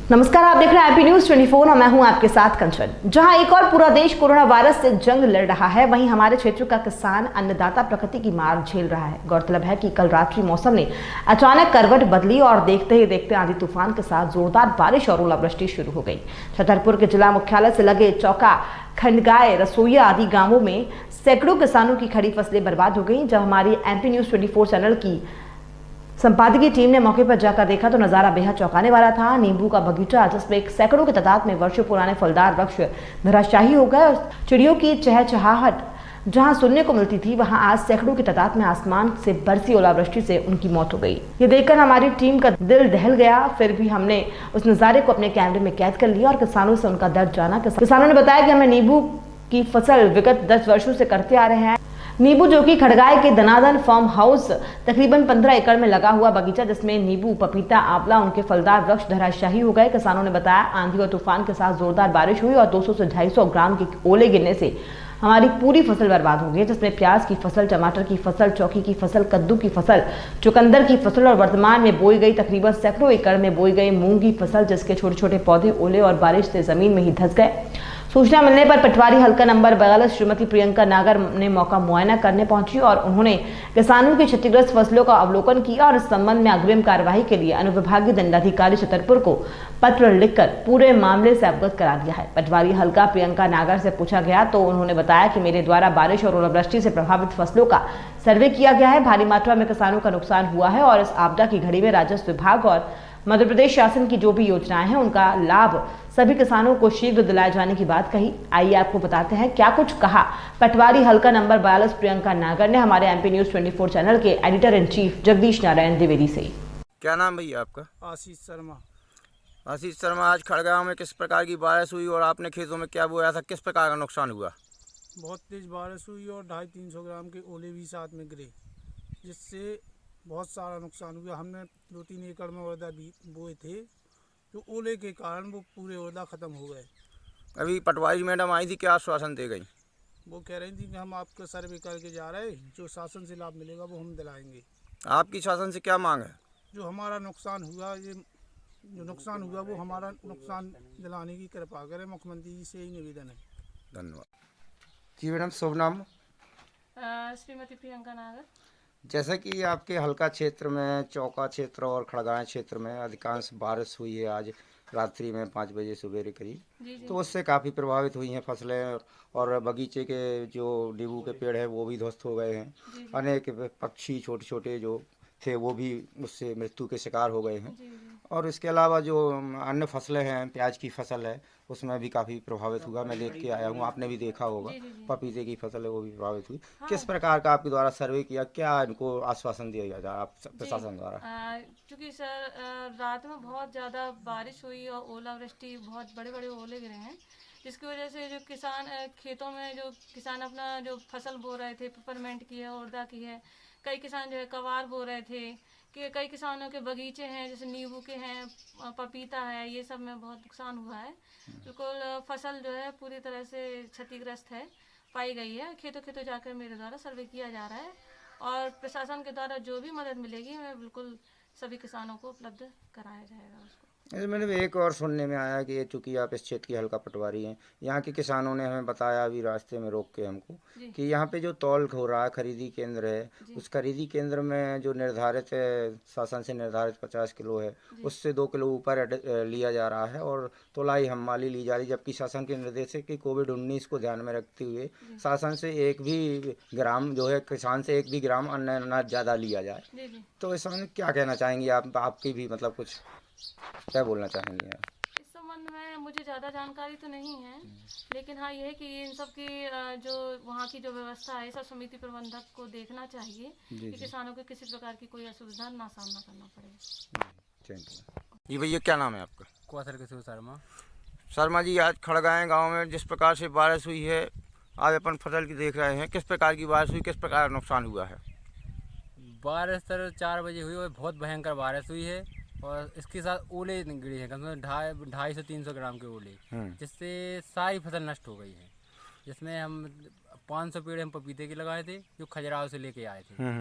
नमस्कार, आप देख रहे हैं IP न्यूज़ 24 और मैं हूं आपके साथ कंचन। जहां एक और पूरा देश कोरोना वायरस से जंग लड़ रहा है, वहीं हमारे क्षेत्र का किसान अन्नदाता प्रकृति की मार झेल रहा है। गौरतलब है कि कल रात्रि मौसम ने अचानक करवट बदली और देखते ही देखते आंधी तूफान के साथ जोरदार बारिश और ओलावृष्टि शुरू हो गई। छतरपुर के जिला मुख्यालय से लगे चौका, खंडगाय, रसोईया आदि गाँवों में सैकड़ों किसानों की खड़ी फसलें बर्बाद हो गई। जब हमारी MP न्यूज़ 24 चैनल की संपादकीय टीम ने मौके पर जाकर देखा तो नजारा बेहद चौंकाने वाला था। नींबू का बगीचा जिसमें एक सैकड़ों की तादाद में वर्षों पुराने फलदार वृक्ष धराशायी हो गए और चिड़ियों की चहचहाहट जहां सुनने को मिलती थी, वहां आज सैकड़ों की तादाद में आसमान से बरसी ओलावृष्टि से उनकी मौत हो गई। ये देखकर हमारी टीम का दिल दहल गया। फिर भी हमने उस नजारे को अपने कैमरे में कैद कर लिया और किसानों से उनका दर्द जाना। किसानों ने बताया कि हमें नींबू की फसल विगत 10 वर्षों से करते आ रहे हैं। नींबू जो कि खड़गाय के दनादन फार्म हाउस तकरीबन 15 एकड़ में लगा हुआ बगीचा, जिसमें नींबू, पपीता, आंवला, उनके फलदार वृक्ष धराशायी हो गए। किसानों ने बताया आंधी और तूफान के साथ जोरदार बारिश हुई और 200 से 250 ग्राम के ओले गिरने से हमारी पूरी फसल बर्बाद हो गई, जिसमें प्याज की फसल, टमाटर की फसल, चौकी की फसल, कद्दू की फसल, चुकंदर की फसल और वर्तमान में बोई गई तकरीबन सैकड़ों एकड़ में बोई गई मूंग की फसल, जिसके छोटे छोटे पौधे ओले और बारिश से जमीन में ही धंस गए। सूचना मिलने पर पटवारी हल्का नंबर 42 श्रीमती प्रियंका नागर ने मौका मुआयना करने पहुंची और उन्होंने किसानों की क्षतिग्रस्त फसलों का अवलोकन किया और इस संबंध में अग्रिम कार्यवाही के लिए अनुविभागीय दंडाधिकारी छतरपुर को पत्र लिखकर पूरे मामले से अवगत करा दिया है। पटवारी हल्का प्रियंका नागर से पूछा गया तो उन्होंने बताया कि मेरे द्वारा बारिश और ओलावृष्टि से प्रभावित फसलों का सर्वे किया गया है। भारी मात्रा में किसानों का नुकसान हुआ है और इस आपदा की घड़ी में राजस्व विभाग और मध्य प्रदेश शासन की जो भी योजनाएं हैं, उनका लाभ सभी किसानों को शीघ्र दिलाए जाने की बात कही। आइए आपको बताते हैं क्या कुछ कहा पटवारी हल्का नंबर 42 प्रियंका नागर ने हमारे MP न्यूज़ 24 चैनल के editor in chief Jagdish Narayan Dwivedi से। क्या नाम भैया आपका? आशीष शर्मा। आशीष शर्मा, आज खड़गांव में किस प्रकार की बारिश हुई और आपने खेतों में क्या बोया था, किस प्रकार का नुकसान हुआ? बहुत तेज बारिश हुई और 250-300 ग्राम के ओले भी साथ में गिरे, जिससे बहुत सारा नुकसान हुआ। हमने 2-3 एकड़ में उड़दा भी बोए थे, तो ओले के कारण वो पूरे उड़दा ख़त्म हो गए। अभी पटवारी मैडम आई थी, क्या आश्वासन दे गई? वो कह रही थी कि हम आपका सर्वे करके जा रहे हैं, जो शासन से लाभ मिलेगा वो हम दिलाएंगे। आपकी शासन से क्या मांग है? जो हमारा नुकसान हुआ, ये जो नुकसान हुआ वो हमारा नुकसान दिलाने की कृपा करें। मुख्यमंत्री जी से ही निवेदन है। धन्यवाद जी। मैडम शुभ नाम? श्रीमती प्रियंका नागर। जैसा कि आपके हल्का क्षेत्र में, चौका क्षेत्र और खड़गांव क्षेत्र में अधिकांश बारिश हुई है आज रात्रि में 5 बजे सवेरे करीब, तो उससे काफ़ी प्रभावित हुई हैं फसलें और बगीचे के जो नींबू के पेड़ हैं वो भी ध्वस्त हो गए हैं। अनेक पक्षी छोटे छोटे जो थे वो भी उससे मृत्यु के शिकार हो गए हैं। और इसके अलावा जो अन्य फसलें हैं, प्याज की फसल है, उसमें भी काफ़ी प्रभावित हुआ। मैं देख के आया हूँ, आपने भी देखा होगा, पपीते की फसल है वो भी प्रभावित हुई। किस प्रकार का आपके द्वारा सर्वे किया, क्या इनको आश्वासन दिया गया आप प्रशासन द्वारा? क्योंकि सर रात में बहुत ज़्यादा बारिश हुई और ओलावृष्टि, बहुत बड़े बड़े ओले गिरे हैं, जिसकी वजह से जो किसान खेतों में जो किसान अपना जो फसल बो रहे थे, पिपरमेंट की है, उड़दा की है, कई किसान जो है कवार बो रहे थे, कि कई किसानों के बगीचे हैं जैसे नींबू के हैं, पपीता है, ये सब में बहुत नुकसान हुआ है। बिल्कुल फसल जो है पूरी तरह से क्षतिग्रस्त है पाई गई है। खेतों खेतों जाकर मेरे द्वारा सर्वे किया जा रहा है और प्रशासन के द्वारा जो भी मदद मिलेगी मैं बिल्कुल सभी किसानों को उपलब्ध कराया जाएगा उसको। मैंने एक और सुनने में आया कि चूँकि आप इस क्षेत्र की हल्का पटवारी हैं, यहाँ के किसानों ने हमें बताया अभी रास्ते में रोक के हमको कि यहाँ पे जो तौल हो रहा है, खरीदी केंद्र है, उस खरीदी केंद्र में जो निर्धारित है, शासन से निर्धारित 50 किलो है, उससे 2 किलो ऊपर लिया जा रहा है और तोलाई हम्माली ली जा रही, जबकि शासन के निर्देश है कि कोविड-19 को ध्यान में रखते हुए शासन से एक भी ग्राम जो है, किसान से 1 भी ग्राम अन्न अनाज ज़्यादा लिया जाए। तो इस समय क्या कहना चाहेंगी आप? आपकी भी मतलब कुछ क्या बोलना चाहेंगे आप? इस संबंध में मुझे ज़्यादा जानकारी तो नहीं है, लेकिन हाँ ये है कि इन सब की जो वहाँ की जो व्यवस्था है, सब समिति प्रबंधक को देखना चाहिए कि किसानों को किसी प्रकार की कोई असुविधा ना सामना करना पड़े। ये भैया क्या नाम है आपका? कौशल किशोर शर्मा। शर्मा जी, आज खड़गांव गाँव में जिस प्रकार से बारिश हुई है, आज अपन फसल की देख रहे हैं, किस प्रकार की बारिश हुई, किस प्रकार का नुकसान हुआ है? बारिश सर 4 बजे हुई और बहुत भयंकर बारिश हुई है और इसके साथ ओले गिरे हैं, कम से कम 250 से 300 ग्राम के ओले, जिससे सारी फसल नष्ट हो गई है। जिसमें हम 500 पेड़ हम पपीते के लगाए थे, जो खजुराहो से लेके आए थे।